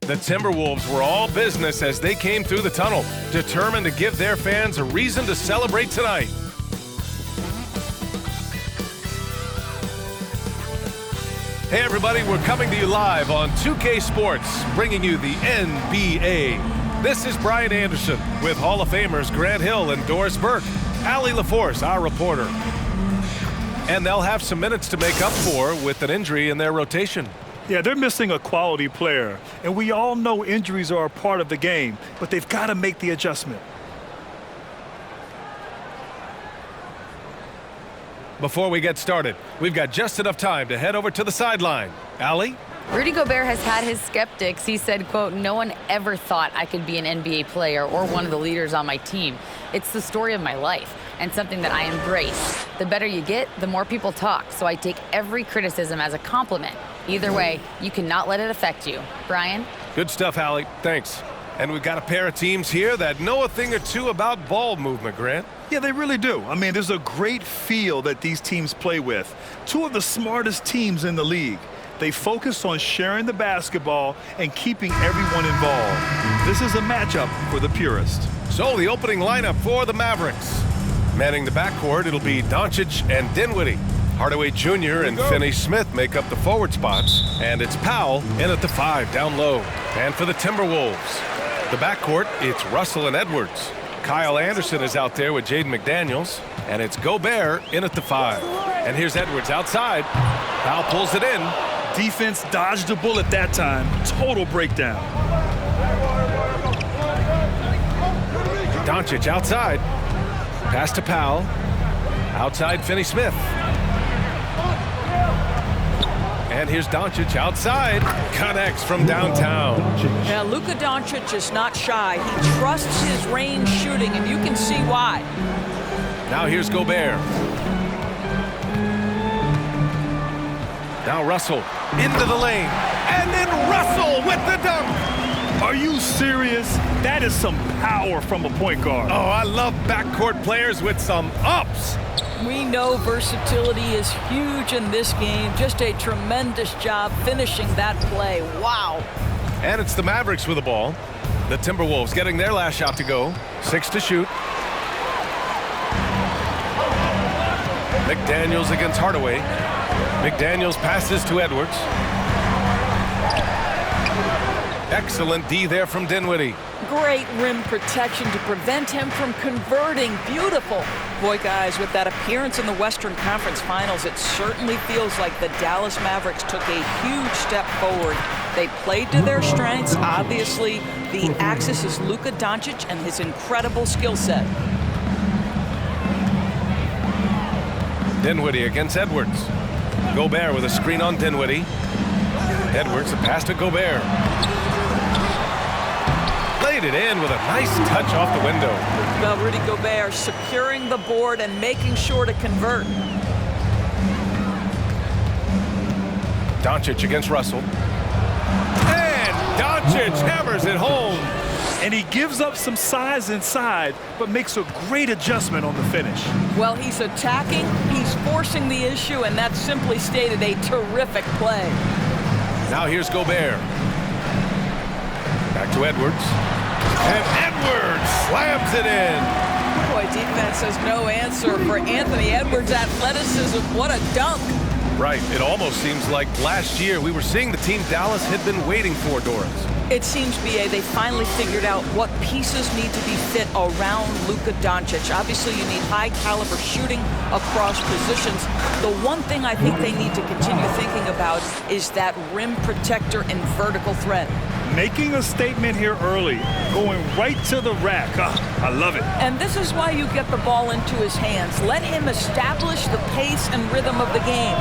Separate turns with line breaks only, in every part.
The Timberwolves were all business as they came through the tunnel, determined to give their fans a reason to celebrate tonight. Hey everybody, we're coming to you live on 2K Sports, bringing you the NBA. This is Brian Anderson with Hall of Famers Grant Hill and Doris Burke, Allie LaForce, our reporter. And they'll have some minutes to make up for with an injury in their rotation.
Yeah, they're missing a quality player, and we all know injuries are a part of the game, but they've got to make the adjustment.
Before we get started, we've got just enough time to head over to the sideline. Allie?
Rudy Gobert has had his skeptics. He said, quote, "No one ever thought I could be an NBA player or one of the leaders on my team. It's the story of my life and something that I embrace. The better you get, the more people talk, so I take every criticism as a compliment. Either way, you cannot let it affect you." Brian?
Good stuff, Allie. Thanks. And we've got a pair of teams here that know a thing or two about ball movement, Grant.
Yeah, they really do. I mean, there's a great feel that these teams play with. Two of the smartest teams in the league. They focus on sharing the basketball and keeping everyone involved. This is a matchup for the purist.
So the opening lineup for the Mavericks. Manning the backcourt, it'll be Doncic and Dinwiddie. Hardaway Jr. and Finney-Smith make up the forward spots. And it's Powell in at the 5 down low. And for the Timberwolves, the backcourt, it's Russell and Edwards. Kyle Anderson is out there with Jaden McDaniels. And it's Gobert in at the 5. And here's Edwards outside. Powell pulls it in.
Defense dodged a bullet that time. Total breakdown.
Doncic outside. Pass to Powell. Outside Finney-Smith. And here's Doncic outside. Connects from downtown.
Now, Luka Doncic is not shy. He trusts his range shooting, and you can see why.
Now here's Gobert. Now Russell into the lane. And then Russell with the dunk.
Are you serious? That is some power from a point guard.
Oh, I love backcourt players with some ups.
We know versatility is huge in this game. Just a tremendous job finishing that play. Wow.
And it's the Mavericks with the ball. The Timberwolves getting their last shot to go. 6 to shoot. McDaniels against Hardaway. McDaniels passes to Edwards. Excellent D there from Dinwiddie.
Great rim protection to prevent him from converting. Beautiful. Boy, guys, with that appearance in the Western Conference Finals, it certainly feels like the Dallas Mavericks took a huge step forward. They played to their strengths. Obviously, the axis is Luka Doncic and his incredible skill set.
Dinwiddie against Edwards. Gobert with a screen on Dinwiddie. Edwards, a pass to Gobert. Laid it in with a nice touch off the window.
Well, Rudy Gobert securing the board and making sure to convert.
Doncic against Russell. And Doncic hammers it home.
And he gives up some size inside, but makes a great adjustment on the finish.
Well, he's attacking, he's forcing the issue, and that's simply stated a terrific play.
Now here's Gobert. Back to Edwards. And Edwards slams it in.
Boy, defense has no answer for Anthony Edwards' athleticism. What a dunk.
Right, it almost seems like last year we were seeing the team Dallas had been waiting for, Doris.
It seems, B.A., they finally figured out what pieces need to be fit around Luka Doncic. Obviously, you need high-caliber shooting across positions. The one thing I think they need to continue thinking about is that rim protector and vertical threat.
Making a statement here early, going right to the rack. I love it.
And this is why you get the ball into his hands. Let him establish the pace and rhythm of the game.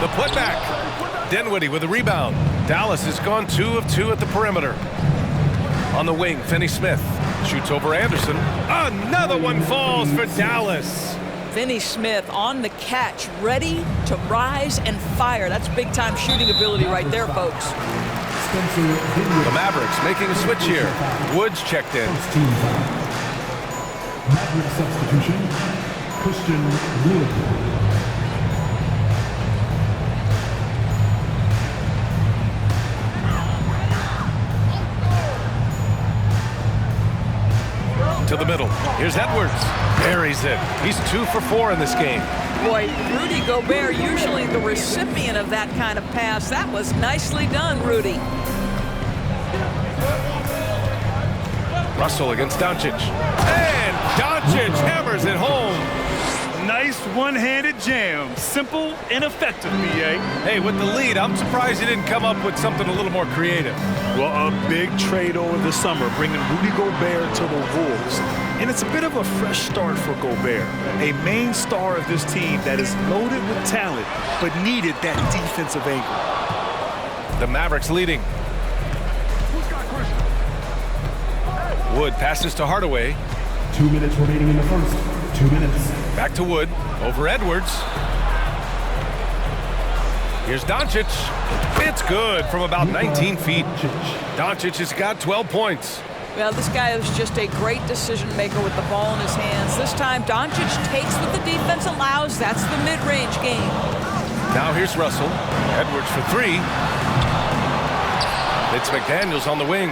The putback. Dinwiddie with a rebound. Dallas has gone 2 of 2 at the perimeter. On the wing, Finney-Smith shoots over Anderson. Another one falls for Dallas.
Finney-Smith on the catch, ready to rise and fire. That's big-time shooting ability right there, folks.
The Mavericks making a switch here. Woods checked in.
Maverick substitution, Christian Wood.
the middle. Here's Edwards. Buries it. He's 2 for 4 in this game.
Boy, Rudy Gobert, usually the recipient of that kind of pass. That was nicely done, Rudy.
Russell against Doncic. And Doncic hammers it home.
Nice one-handed jam. Simple and effective, B.A.
Hey, with the lead, I'm surprised he didn't come up with something a little more creative.
Well, a big trade over the summer, bringing Rudy Gobert to the Wolves. And it's a bit of a fresh start for Gobert, a main star of this team that is loaded with talent, but needed that defensive angle.
The Mavericks leading. Wood passes to Hardaway.
2 minutes remaining in the first. 2 minutes.
Back to Wood, over Edwards. Here's Doncic. It's good from about 19 feet. Doncic has got 12 points.
Well, this guy is just a great decision maker with the ball in his hands. This time, Doncic takes what the defense allows. That's the mid-range game.
Now here's Russell. Edwards for 3. It's McDaniels on the wing.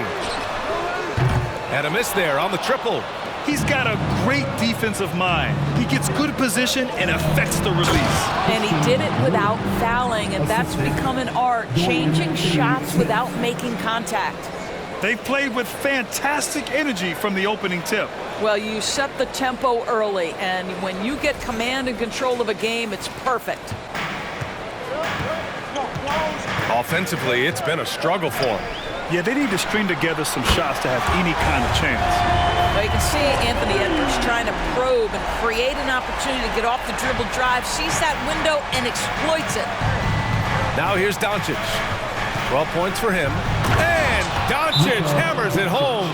And a miss there on the triple.
He's got a great defensive mind. He gets good position and affects the release.
And he did it without fouling, and that's become an art, changing shots without making contact.
They've played with fantastic energy from the opening tip.
Well, you set the tempo early, and when you get command and control of a game, it's perfect.
Offensively, it's been a struggle for him.
Yeah, they need to string together some shots to have any kind of chance.
Well, you can see Anthony Edwards trying to probe and create an opportunity to get off the dribble drive, sees that window, and exploits it.
Now here's Doncic. 12 points for him. And Doncic hammers it home.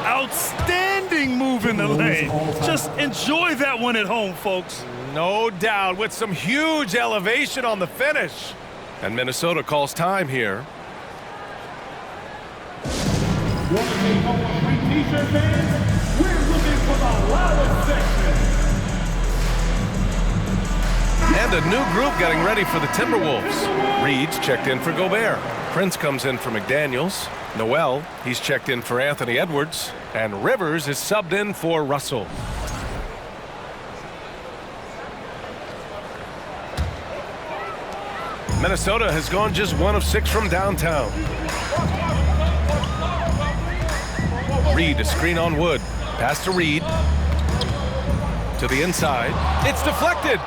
Outstanding move in the lane. Just enjoy that one at home, folks.
No doubt, with some huge elevation on the finish. And Minnesota calls time here.
T-shirt fans, we're looking for the loudest section.
And a new group getting ready for the Timberwolves. Reed's checked in for Gobert. Prince comes in for McDaniels. Noel, he's checked in for Anthony Edwards. And Rivers is subbed in for Russell. Minnesota has gone just 1 of 6 from downtown. Reed, a screen on Wood. Pass to Reed. To the inside. It's deflected.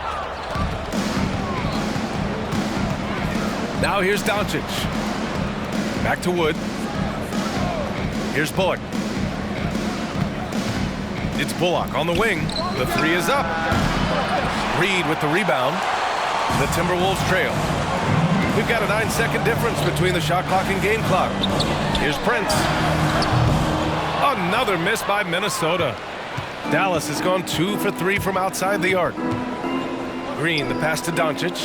Now here's Doncic. Back to Wood. Here's Bullock. It's Bullock on the wing. The 3 is up. Reed with the rebound. The Timberwolves trail. We've got a 9-second difference between the shot clock and game clock. Here's Prince. Another miss by Minnesota. Dallas has gone 2 for 3 from outside the arc. Green, the pass to Doncic.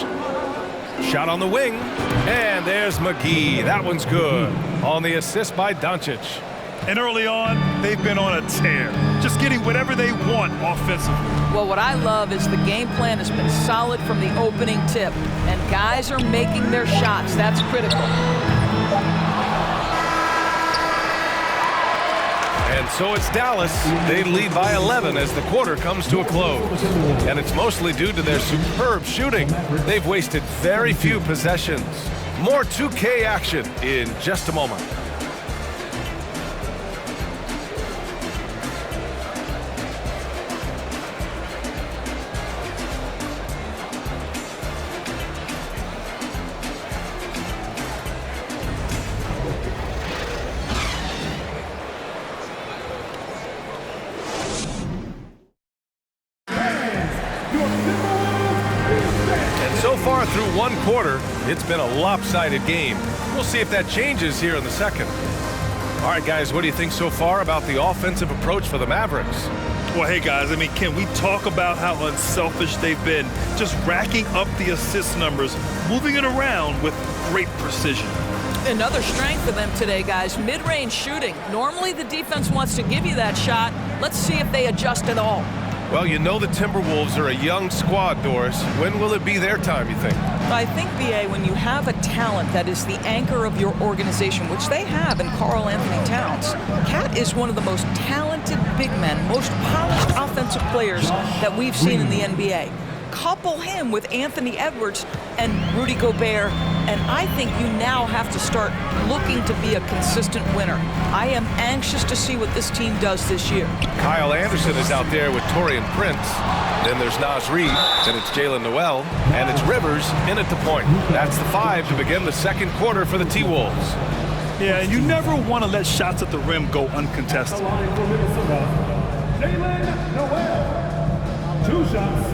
Shot on the wing. And there's McGee. That one's good. On the assist by Doncic.
And early on, they've been on a tear. Just getting whatever they want offensively.
Well, what I love is the game plan has been solid from the opening tip. And guys are making their shots. That's critical.
And so it's Dallas. They lead by 11 as the quarter comes to a close. And it's mostly due to their superb shooting. They've wasted very few possessions. More 2K action in just a moment. So far through 1 quarter, it's been a lopsided game. We'll see if that changes here in the second. All right, guys, what do you think so far about the offensive approach for the Mavericks?
Well, hey, guys, I mean, can we talk about how unselfish they've been? Just racking up the assist numbers, moving it around with great precision.
Another strength for them today, guys, mid-range shooting. Normally the defense wants to give you that shot. Let's see if they adjust at all.
Well, you know the Timberwolves are a young squad, Doris. When will it be their time, you think?
I think, B.A., when you have a talent that is the anchor of your organization, which they have in Karl Anthony Towns, Cat is one of the most talented big men, most polished offensive players that we've seen in the NBA. Couple him with Anthony Edwards and Rudy Gobert, and I think you now have to start looking to be a consistent winner. I am anxious to see what this team does this year.
Kyle Anderson is out there with Taurean Prince. Then there's Naz Reid, then it's Jalen Noel, and it's Rivers in at the point. That's the 5 to begin the second quarter for the T-Wolves.
Yeah, and you never want to let shots at the rim go uncontested.
Jalen Noel. 2 shots.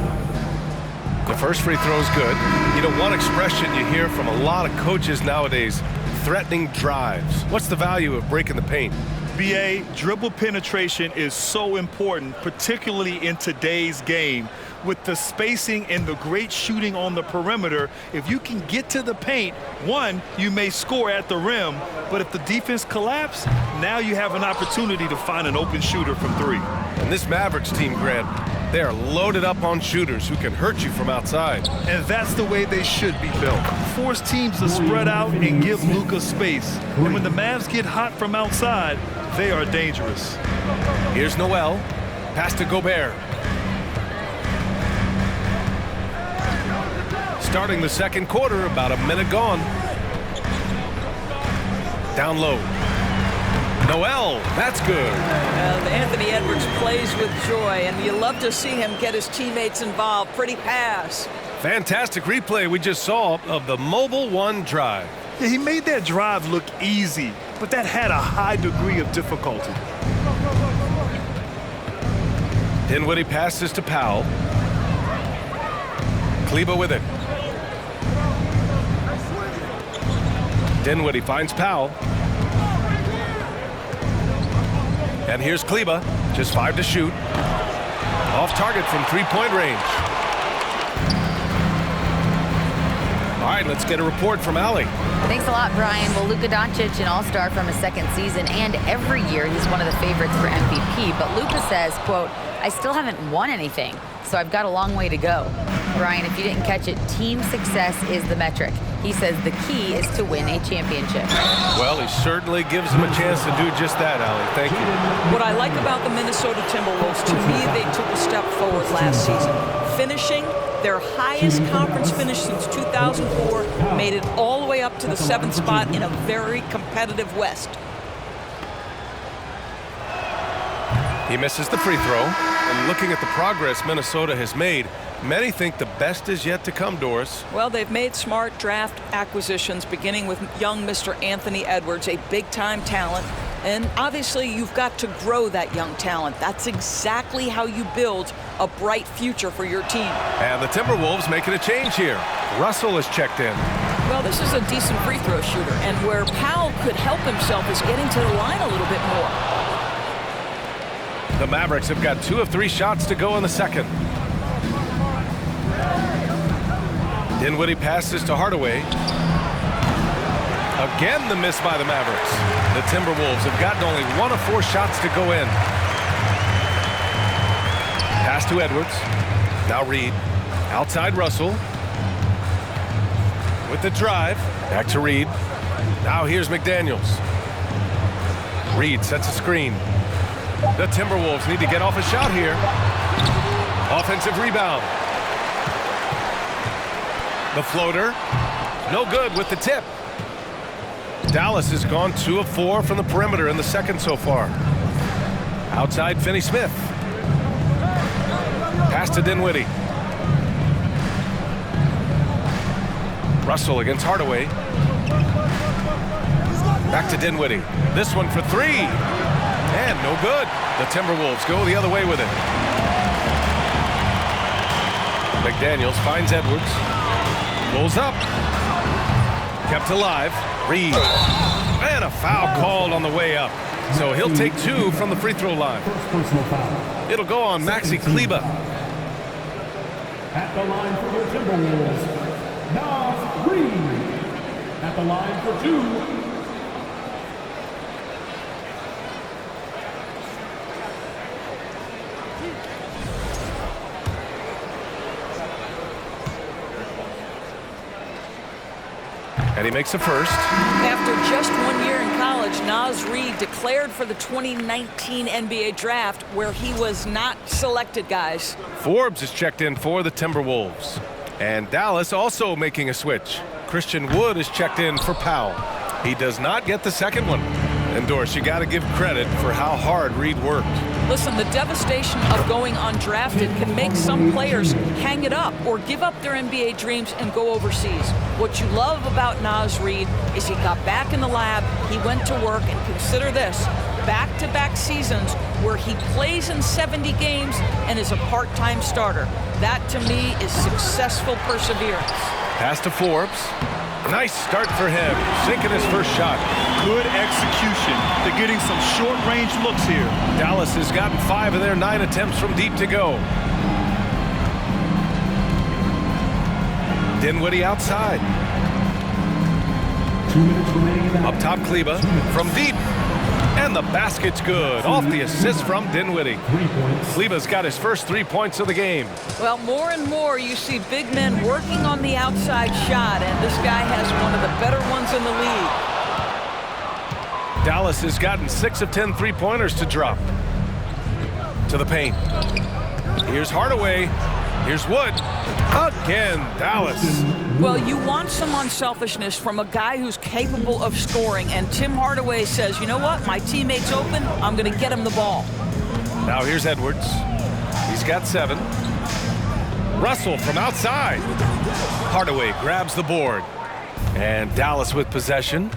The first free throw is good. You know, one expression you hear from a lot of coaches nowadays, threatening drives. What's the value of breaking the paint?
BA, dribble penetration is so important, particularly in today's game. With the spacing and the great shooting on the perimeter, if you can get to the paint, one, you may score at the rim, but if the defense collapses, now you have an opportunity to find an open shooter from 3.
And this Mavericks team, Grant, they are loaded up on shooters who can hurt you from outside.
And that's the way they should be built. Force teams to spread out and give Luka space. And when the Mavs get hot from outside, they are dangerous.
Here's Noel. Pass to Gobert. Starting the second quarter, about a minute gone. Down low. Noel, that's good.
Anthony Edwards plays with joy, and you love to see him get his teammates involved. Pretty pass.
Fantastic replay we just saw of the Mobile One drive.
Yeah, he made that drive look easy, but that had a high degree of difficulty.
Dinwiddie passes to Powell. Kleber with it. Dinwiddie finds Powell. And here's Kleber, just 5 to shoot. Off target from 3-point range. All right, let's get a report from Allie.
Thanks a lot, Brian. Well, Luka Doncic, an all-star from his second season, and every year he's one of the favorites for MVP. But Luka says, quote, I still haven't won anything, so I've got a long way to go. Brian, if you didn't catch it, team success is the metric. He says the key is to win a championship.
Well, he certainly gives them a chance to do just that, Allie. Thank you.
What I like about the Minnesota Timberwolves, to me, they took a step forward last season. Finishing their highest conference finish since 2004, made it all the way up to the 7th spot in a very competitive West.
He misses the free throw. And looking at the progress Minnesota has made, many think the best is yet to come, Doris.
Well, they've made smart draft acquisitions, beginning with young Mr. Anthony Edwards, a big-time talent. And obviously, you've got to grow that young talent. That's exactly how you build a bright future for your team.
And the Timberwolves making a change here. Russell is checked in.
Well, this is a decent free throw shooter, and where Powell could help himself is getting to the line a little bit more.
The Mavericks have got 2 of 3 shots to go in the second. Dinwiddie passes to Hardaway. Again, the miss by the Mavericks. The Timberwolves have gotten only 1 of 4 shots to go in. Pass to Edwards. Now Reid. Outside Russell. With the drive. Back to Reid. Now here's McDaniels. Reid sets a screen. The Timberwolves need to get off a shot here. Offensive rebound. The floater. No good with the tip. Dallas has gone 2 of 4 from the perimeter in the second so far. Outside Finney-Smith. Pass to Dinwiddie. Russell against Hardaway. Back to Dinwiddie. This one for 3. And no good. The Timberwolves go the other way with it. McDaniels finds Edwards. Pulls up. Kept alive. Reid. And a foul called on the way up. So he'll take 2 from the free throw line. It'll go on Maxi Kleber.
At the line for the Timberwolves, Naz Reid. At the line for 2.
And he makes a first.
After just 1 year in college, Naz Reid declared for the 2019 NBA draft, where he was not selected, guys.
Forbes is checked in for the Timberwolves. And Dallas also making a switch. Christian Wood is checked in for Powell. He does not get the second one. And Doris, you got to give credit for how hard Reid worked.
Listen, the devastation of going undrafted can make some players hang it up or give up their NBA dreams and go overseas. What you love about Naz Reid is he got back in the lab, he went to work, and consider this, back-to-back seasons where he plays in 70 games and is a part-time starter. That, to me, is successful perseverance.
Pass to Forbes. Nice start for him, sinking his first shot.
Good execution. They're getting some short-range looks here.
Dallas has gotten 5 of their 9 attempts from deep to go. Dinwiddie outside.
2 minutes remaining.
Up top, Kleba from deep. And the basket's good. Off the assist from Dinwiddie.
3 points.
Kleba's got his first 3 points of the game.
Well, more and more you see big men working on the outside shot, and this guy has one of the better ones in the league.
Dallas has gotten 6 of 10 3-pointers to drop. To the paint. Here's Hardaway. Here's Wood. Again, Dallas.
Well, you want some unselfishness from a guy who's capable of scoring, and Tim Hardaway says, you know what, my teammate's open, I'm going to get him the ball.
Now here's Edwards. He's got 7. Russell from outside. Hardaway grabs the board. And Dallas with possession.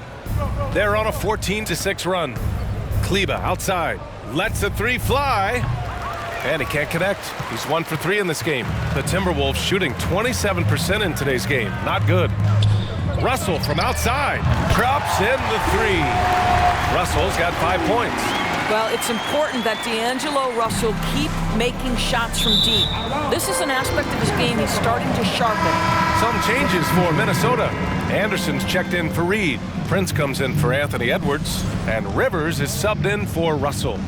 They're on a 14-6 run. Kleba outside. Lets the 3 fly. And he can't connect. He's 1 for 3 in this game. The Timberwolves shooting 27% in today's game. Not good. Russell from outside. Drops in the 3. Russell's got 5 points.
Well, it's important that D'Angelo Russell keep making shots from deep. This is an aspect of his game he's starting to sharpen.
Some changes for Minnesota. Anderson's checked in for Reid. Prince comes in for Anthony Edwards. And Rivers is subbed in for Russell.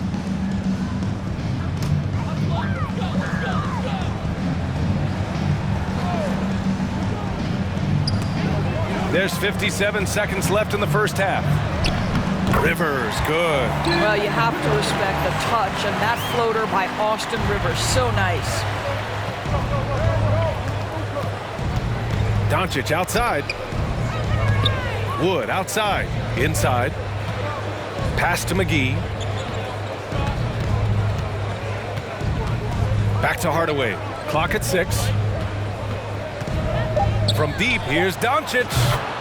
There's 57 seconds left in the first half. Rivers, good.
Well, you have to respect the touch, and that floater by Austin Rivers, so nice.
Doncic outside. Wood outside. Inside. Pass to McGee. Back to Hardaway. Clock at 6. From deep, here's Doncic.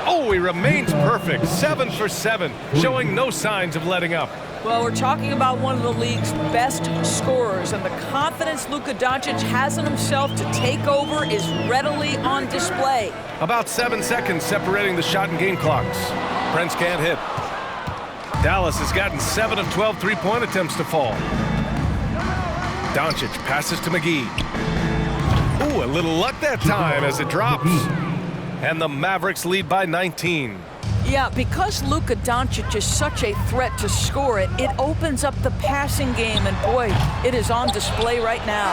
Oh, he remains perfect. 7 for 7, showing no signs of letting up.
Well, we're talking about one of the league's best scorers, and the confidence Luka Doncic has in himself to take over is readily on display.
About 7 seconds separating the shot and game clocks. Prince can't hit. Dallas has gotten 7 of 12 3-point attempts to fall. Doncic passes to McGee. Ooh, a little luck that time as it drops. And the Mavericks lead by 19.
Yeah, because Luka Doncic is such a threat to score it, it opens up the passing game, and boy, it is on display right now.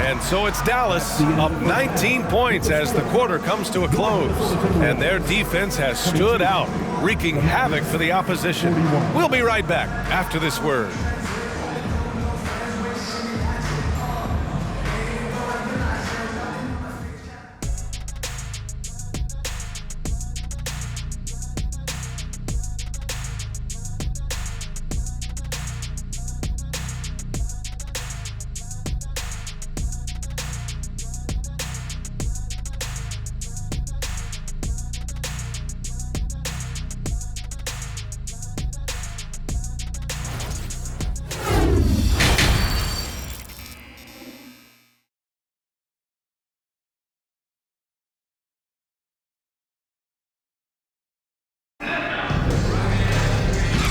And so it's Dallas up 19 points as the quarter comes to a close. And their defense has stood out, wreaking havoc for the opposition. We'll be right back after this word.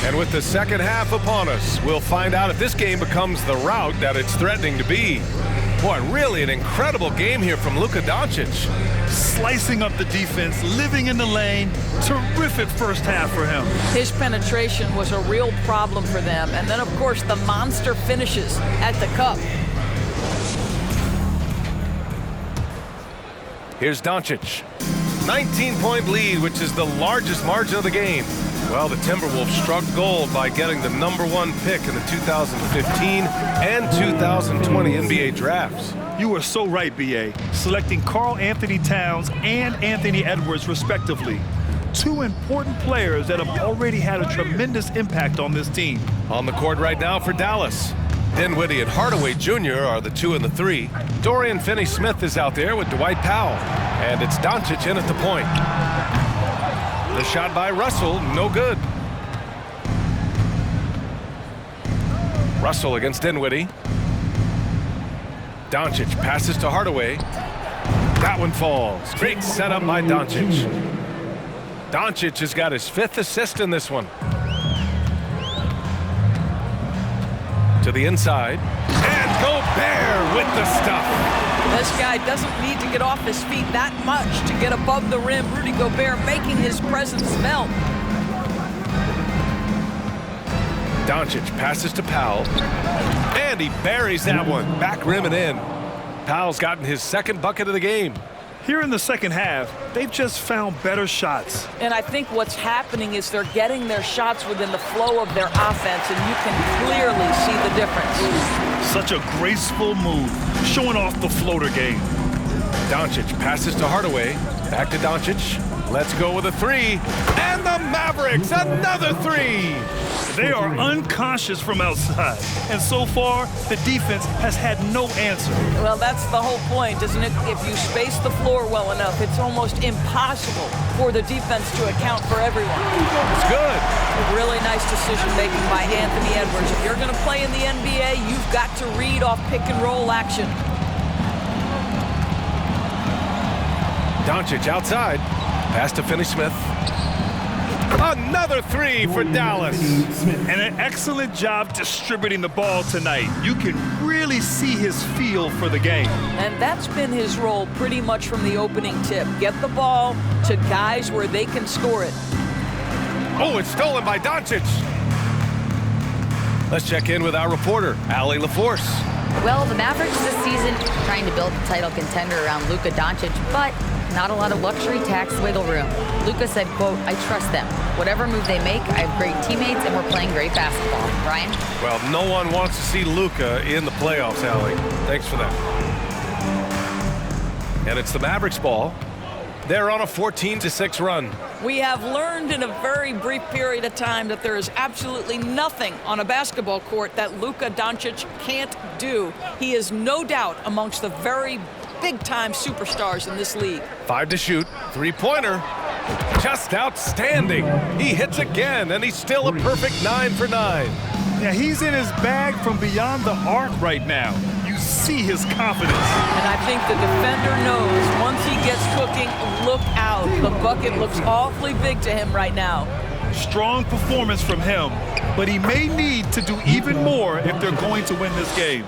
And with the second half upon us, we'll find out if this game becomes the rout that it's threatening to be. Boy, really an incredible game here from Luka Doncic.
Slicing up the defense, living in the lane. Terrific first half for him.
His penetration was a real problem for them. And then, of course, the monster finishes at the cup.
Here's Doncic. 19-point lead, which is the largest margin of the game. Well, the Timberwolves struck gold by getting the #1 pick in the 2015 and 2020 NBA drafts.
You are so right, B.A. Selecting Karl Anthony Towns and Anthony Edwards, respectively. Two important players that have already had a tremendous impact on this team.
On the court right now for Dallas. Dinwiddie and Hardaway Jr. are the 2 and the 3. Dorian Finney-Smith is out there with Dwight Powell. And it's Doncic in at the point. The shot by Russell, no good. Russell against Dinwiddie. Doncic passes to Hardaway. That one falls. Great setup by Doncic. Doncic has got his 5th assist in this one. To the inside. And Gobert with the stuff.
This guy doesn't need to get off his feet that much to get above the rim. Rudy Gobert making his presence felt.
Doncic passes to Powell. And he buries that one. Back rim and in. Powell's gotten his 2nd bucket of the game.
Here in the second half, they've just found better shots.
And I think what's happening is they're getting their shots within the flow of their offense, and you can clearly see the difference.
Such a graceful move, showing off the floater game.
Doncic passes to Hardaway. Back to Doncic. Let's go with a 3. And the Mavericks, another 3.
They are unconscious from outside. And so far, the defense has had no answer.
Well, that's the whole point, isn't it? If you space the floor well enough, it's almost impossible for the defense to account for everyone.
It's good.
Really nice decision-making by Anthony Edwards. If you're going to play in the NBA, you've got to read off pick-and-roll action.
Doncic outside. Pass to Finney-Smith. Another 3 for Dallas.
And an excellent job distributing the ball tonight. You can really see his feel for the game.
And that's been his role pretty much from the opening tip. Get the ball to guys where they can score it.
Oh, it's stolen by Doncic. Let's check in with our reporter, Allie LaForce.
Well, the Mavericks this season trying to build a title contender around Luka Doncic, but not a lot of luxury tax wiggle room. Luka said, quote, "I trust them. Whatever move they make, I have great teammates and we're playing great basketball." Brian?
Well, no one wants to see Luka in the playoffs, Allie. Thanks for that. And it's the Mavericks ball. They're on a 14-6 run.
We have learned in a very brief period of time that there is absolutely nothing on a basketball court that Luka Doncic can't do. He is no doubt amongst the very big-time superstars in this league.
5 to shoot. 3-pointer. Just outstanding. He hits again, and he's still a perfect 9 for 9.
Yeah, he's in his bag from beyond the arc right now. You see his confidence.
And I think the defender knows once he gets cooking, look out. The bucket looks awfully big to him right now.
Strong performance from him, but he may need to do even more if they're going to win this game.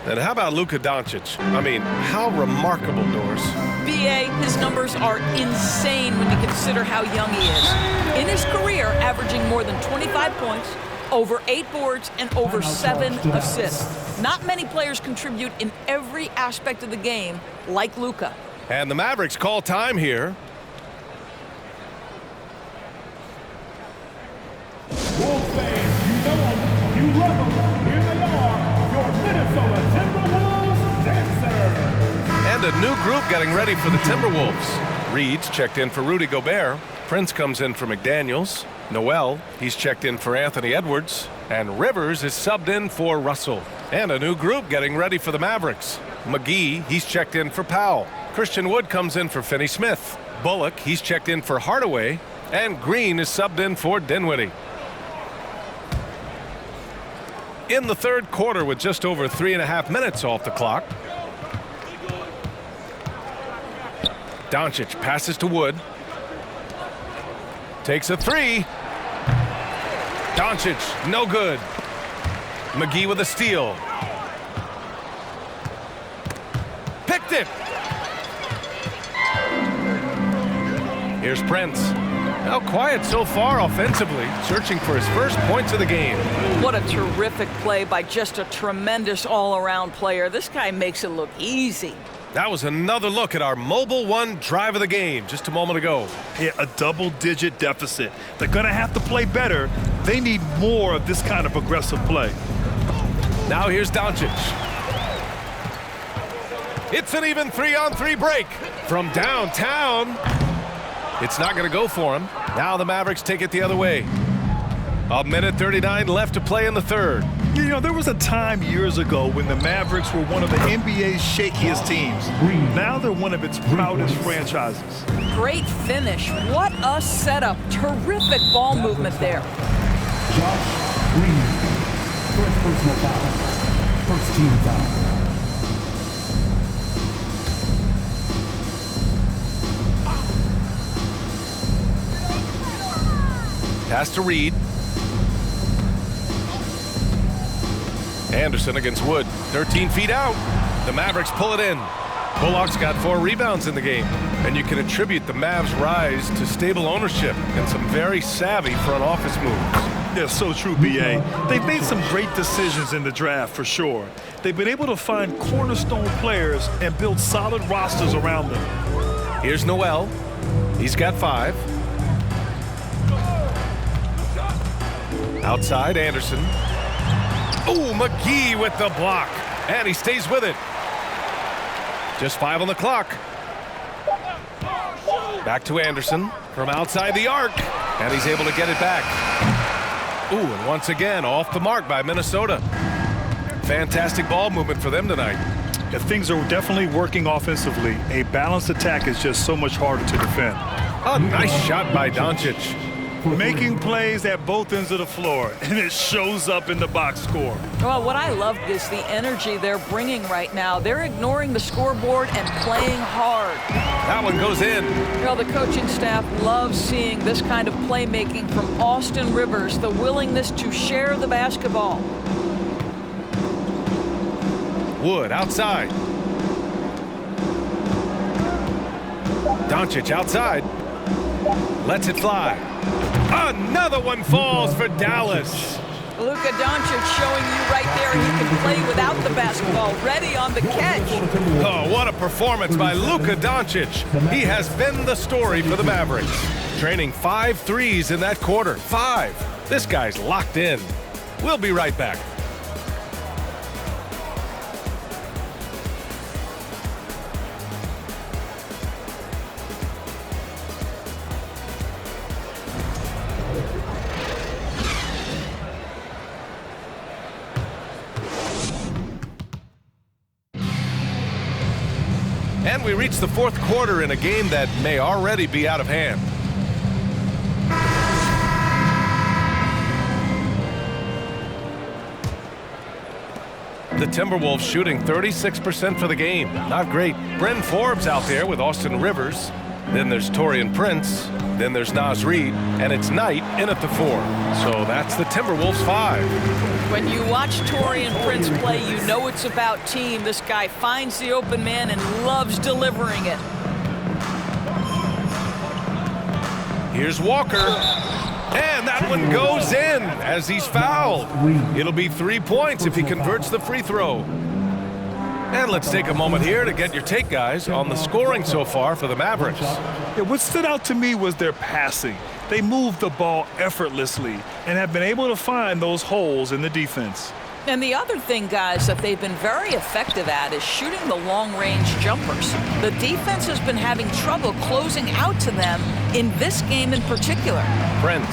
And how about Luka Doncic? I mean, how remarkable, Doris.
BA, his numbers are insane when you consider how young he is. In his career, averaging more than 25 points, over 8 boards, and over 7 assists. Not many players contribute in every aspect of the game like Luka.
And the Mavericks call time here.
Wolves fans, you know them, you love them. Here they are, your Minnesota Timberwolves dancers.
And a new group getting ready for the Timberwolves. Reed's checked in for Rudy Gobert. Prince comes in for McDaniels. Noel, he's checked in for Anthony Edwards. And Rivers is subbed in for Russell. And a new group getting ready for the Mavericks. McGee, he's checked in for Powell. Christian Wood comes in for Finney-Smith. Bullock, he's checked in for Hardaway. And Green is subbed in for Dinwiddie. In the third quarter with just over 3.5 minutes off the clock. Doncic passes to Wood. Takes a 3. Doncic, no good. McGee with a steal. Picked it. Here's Prince. Now quiet so far offensively, searching for his first points of the game.
What a terrific play by just a tremendous all-around player. This guy makes it look easy.
That was another look at our Mobile One drive of the game just a moment ago.
Yeah, a double-digit deficit. They're going to have to play better. They need more of this kind of aggressive play.
Now here's Doncic. It's an even 3-on-3 break from downtown. It's not going to go for him. Now the Mavericks take it the other way. 1:39 left to play in the third.
You know, there was a time years ago when the Mavericks were one of the NBA's shakiest teams. Now they're one of its proudest franchises.
Great finish. What a setup. Terrific ball movement there.
Josh Green. First personal foul. First team foul.
Pass to Reed. Anderson against Wood, 13 feet out. The Mavericks pull it in. Bullock's got 4 rebounds in the game, and you can attribute the Mavs' rise to stable ownership and some very savvy front office moves.
Yeah, so true, B.A. They've made some great decisions in the draft, for sure. They've been able to find cornerstone players and build solid rosters around them.
Here's Noel. He's got 5. Outside, Anderson. Oh, McGee with the block. And he stays with it. Just 5 on the clock. Back to Anderson from outside the arc. And he's able to get it back. Ooh, and once again, off the mark by Minnesota. Fantastic ball movement for them tonight.
Yeah, things are definitely working offensively. A balanced attack is just so much harder to defend.
A nice shot by Doncic.
Making plays at both ends of the floor, and it shows up in the box score.
Well, what I love is the energy they're bringing right now. They're ignoring the scoreboard and playing hard.
That one goes in.
Well, the coaching staff loves seeing this kind of playmaking from Austin Rivers, the willingness to share the basketball.
Wood outside. Doncic outside. Lets it fly. Another one falls for Dallas.
Luka Doncic showing you right there he can play without the basketball, ready on the catch.
Oh, what a performance by Luka Doncic. He has been the story for the Mavericks. Training 5 threes in that quarter. 5. This guy's locked in. We'll be right back. And we reach the fourth quarter in a game that may already be out of hand. The Timberwolves shooting 36% for the game. Not great. Bryn Forbes out there with Austin Rivers. Then there's Taurean Prince. Then there's Naz Reid. And it's Knight in at the 4. So that's the Timberwolves 5.
When you watch Taurean Prince play, you know it's about team. This guy finds the open man and loves delivering it.
Here's Walker. And that one goes in as he's fouled. It'll be 3 points if he converts the free throw. And let's take a moment here to get your take, guys, on the scoring so far for the Mavericks.
Yeah, what stood out to me was their passing. They moved the ball effortlessly and have been able to find those holes in the defense.
And the other thing, guys, that they've been very effective at is shooting the long-range jumpers. The defense has been having trouble closing out to them in this game in particular.
Prince.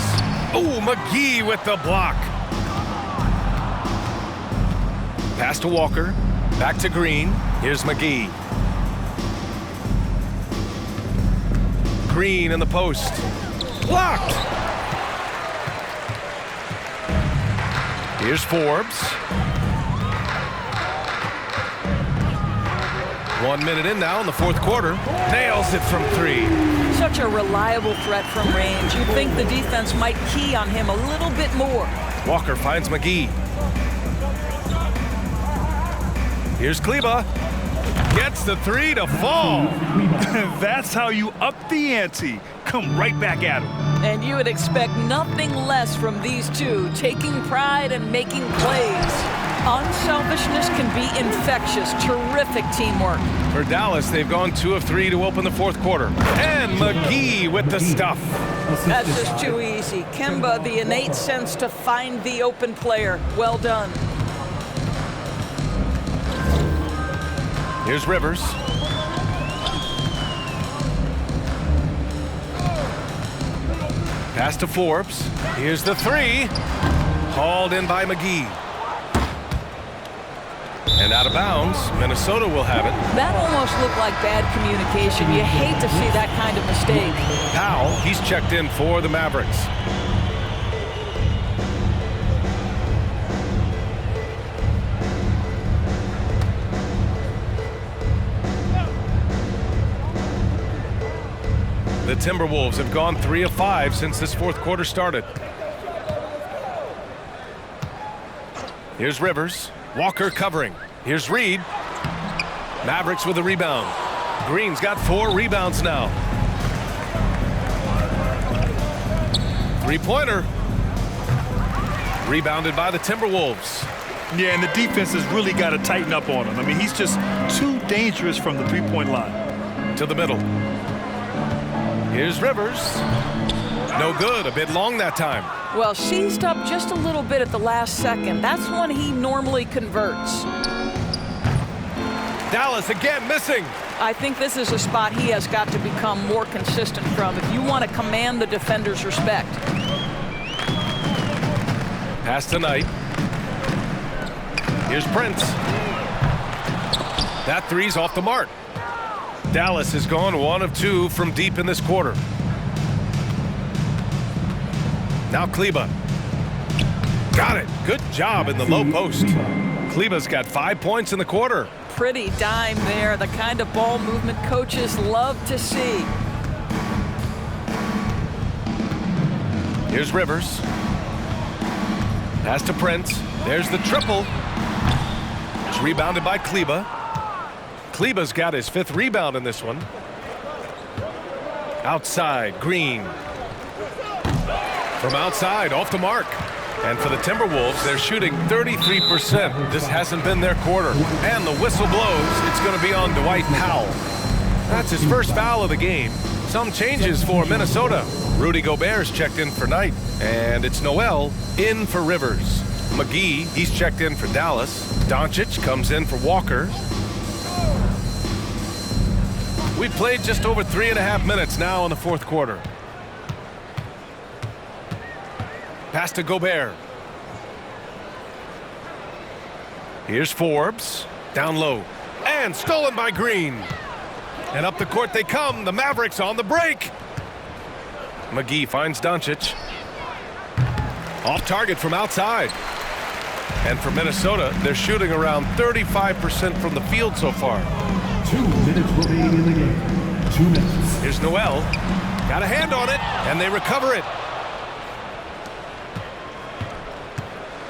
Oh, McGee with the block. Pass to Walker. Back to Green. Here's McGee. Green in the post. Blocked. Here's Forbes. 1 minute in now in the fourth quarter. Nails it from 3.
Such a reliable threat from range. You'd think the defense might key on him a little bit more.
Walker finds McGee. Here's Kleba. Gets the 3 to fall.
That's how you up the ante. Come right back at him.
And you would expect nothing less from these two, taking pride and making plays. Unselfishness can be infectious. Terrific teamwork.
For Dallas, they've gone 2 of 3 to open the fourth quarter. And McGee with the stuff.
That's just too easy. Kemba, the innate sense to find the open player. Well done.
Here's Rivers. Pass to Forbes. Here's the 3. Hauled in by McGee. And out of bounds, Minnesota will have it.
That almost looked like bad communication. You hate to see that kind of mistake.
Powell, he's checked in for the Mavericks. The Timberwolves have gone 3 of 5 since this fourth quarter started. Here's Rivers. Walker covering. Here's Reed. Mavericks with a rebound. Green's got 4 rebounds now. Three-pointer. Rebounded by the Timberwolves.
Yeah, and the defense has really got to tighten up on him. I mean, he's just too dangerous from the three-point line.
To the middle. Here's Rivers. No good. A bit long that time.
Well, seized up just a little bit at the last second. That's when he normally converts.
Dallas again missing.
I think this is a spot he has got to become more consistent from if you want to command the defender's respect.
Pass to Knight. Here's Prince. That 3's off the mark. Dallas has gone 1 of 2 from deep in this quarter. Now Kleba. Got it. Good job in the low post. Kleba's got 5 points in the quarter.
Pretty dime there. The kind of ball movement coaches love to see.
Here's Rivers. Pass to Prince. There's the triple. It's rebounded by Kleba. Kleba's got his 5th rebound in this one. Outside, Green. From outside, off the mark. And for the Timberwolves, they're shooting 33%. This hasn't been their quarter. And the whistle blows. It's going to be on Dwight Powell. That's his first foul of the game. Some changes for Minnesota. Rudy Gobert's checked in for Knight. And it's Noel in for Rivers. McGee, he's checked in for Dallas. Doncic comes in for Walker. We've played just over 3.5 minutes now in the fourth quarter. Pass to Gobert. Here's Forbes. Down low. And stolen by Green. And up the court they come. The Mavericks on the break. McGee finds Doncic. Off target from outside. And for Minnesota, they're shooting around 35% from the field so far.
2 minutes remaining in the game. 2 minutes.
Here's Noel. Got a hand on it, and they recover it.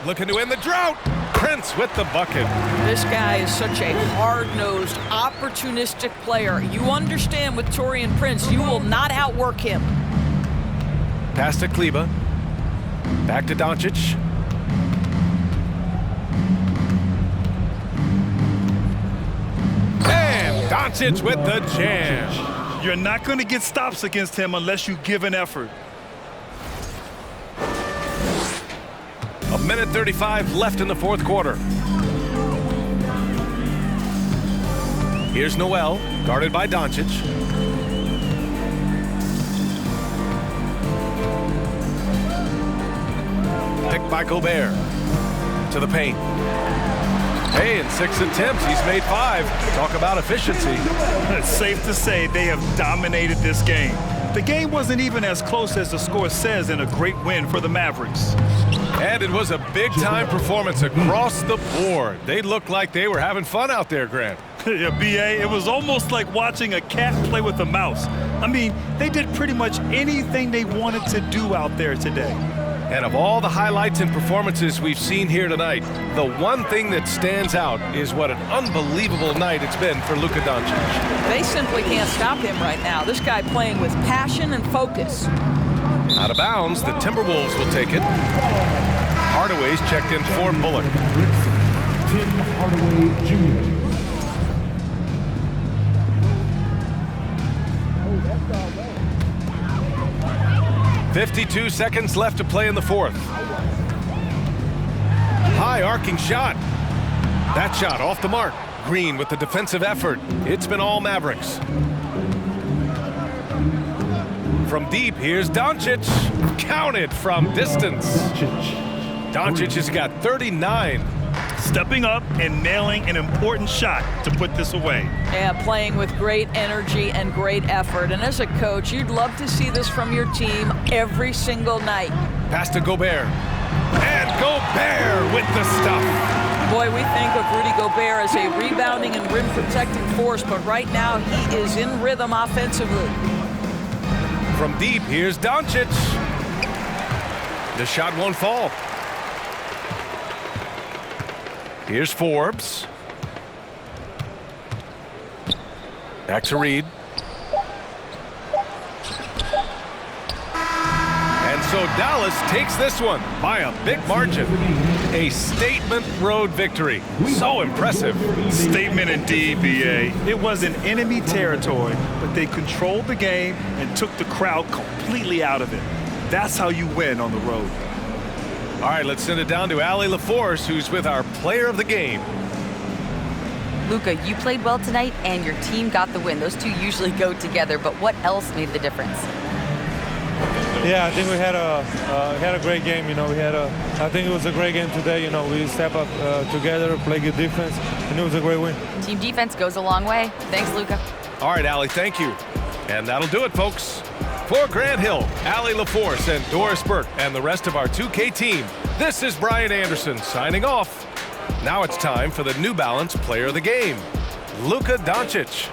Looking to end the drought. Prince with the bucket.
This guy is such a hard-nosed, opportunistic player. You understand with Taurean Prince, you will not outwork him.
Pass to Kleba. Back to Doncic. And Doncic with the jam.
You're not going to get stops against him unless you give an effort.
A minute 35 left in the fourth quarter. Here's Noel, guarded by Doncic. Picked by Gobert. To the paint. Hey, in 6 attempts, he's made 5. Talk about efficiency.
It's safe to say they have dominated this game. The game wasn't even as close as the score says in a great win for the Mavericks.
And it was a big-time performance across the board. They looked like they were having fun out there, Grant.
Yeah, B.A., it was almost like watching a cat play with a mouse. I mean, they did pretty much anything they wanted to do out there today.
And of all the highlights and performances we've seen here tonight, the one thing that stands out is what an unbelievable night it's been for Luka Doncic.
They simply can't stop him right now. This guy playing with passion and focus.
Out of bounds, the Timberwolves will take it. Hardaway's checked in for Bullock.
Tim Hardaway Jr.
52 seconds left to play in the fourth. High arcing shot. That shot off the mark. Green with the defensive effort. It's been all Mavericks. From deep, here's Doncic. Counted from distance. Doncic has got 39.
Stepping up and nailing an important shot to put this away.
Yeah, playing with great energy and great effort. And as a coach, you'd love to see this from your team every single night.
Pass to Gobert. And Gobert with the stuff.
Boy, we think of Rudy Gobert as a rebounding and rim protecting force, but right now he is in rhythm offensively.
From deep, here's Doncic. The shot won't fall. Here's Forbes. Back to Reed. And so Dallas takes this one by a big margin. A statement road victory. So impressive.
Statement indeed, BA. It was in enemy territory, but they controlled the game and took the crowd completely out of it. That's how you win on the road.
All right, let's send it down to Allie LaForce, who's with our player of the game.
Luka, you played well tonight, and your team got the win. Those two usually go together, but what else made the difference?
Yeah, I think we had a great game. You know, I think it was a great game today. You know, we step up together, play good defense, and it was a great win.
Team defense goes a long way. Thanks, Luka.
All right, Allie, thank you. And that'll do it, folks. For Grant Hill, Allie LaForce, and Doris Burke, and the rest of our 2K team, this is Brian Anderson signing off. Now it's time for the New Balance Player of the Game, Luka Doncic.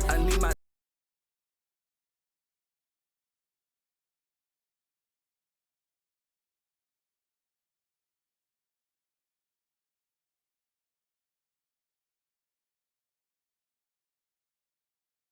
I need my